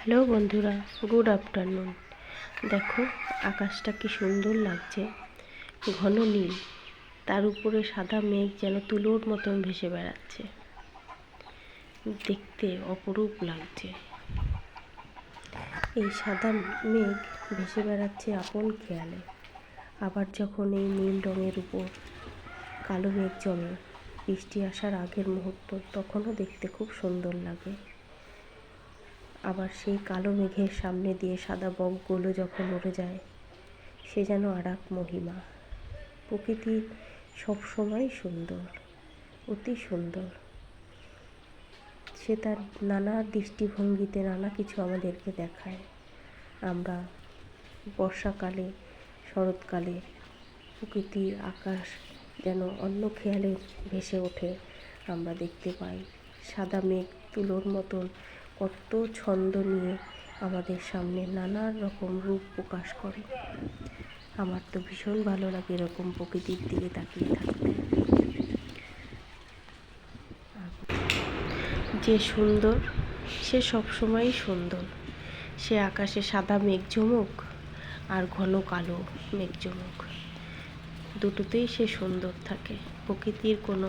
Hello বন্ধুরা, good afternoon. দেখো আকাশটা কি সুন্দর লাগছে, ঘন নীল, তার উপরে সাদা মেঘ যেন তুলোর মতন ভেসে বেড়াচ্ছে। দেখতে অপরূপ লাগছে। এই সাদা মেঘ ভেসে বেড়াচ্ছে আপন খেয়ালে। আবার যখন এই নীল রঙের উপর কালো মেঘ জমে, বৃষ্টি আসার আগের মুহূর্ত, তখনও দেখতে খুব সুন্দর লাগে। আবার সেই কালো মেঘের সামনে দিয়ে সাদা বকগুলো যখন উড়ে যায়, সে যেন আর এক মহিমা। প্রকৃতি সবসময় সুন্দর, অতি সুন্দর। সে তার নানা দৃষ্টিভঙ্গিতে নানা কিছু আমাদেরকে দেখায়। আমরা বর্ষাকালে, শরৎকালে প্রকৃতি, আকাশ যেন অন্য খেয়ালে ভেসে ওঠে। আমরা দেখতে পাই সাদা মেঘ তুলোর মতন কত ছন্দ নিয়ে আমাদের সামনে নানা রকম রূপ প্রকাশ করে। আমার তো ভীষণ ভালো লাগে এরকম প্রকৃতির দিকে তাকিয়ে থাকতে। যে সুন্দর, সে সবসময়ই সুন্দর। সে আকাশে সাদা মেঘ জমুক আর ঘন কালো মেঘ জমুক, দুটোতেই সে সুন্দর থাকে। প্রকৃতির কোনো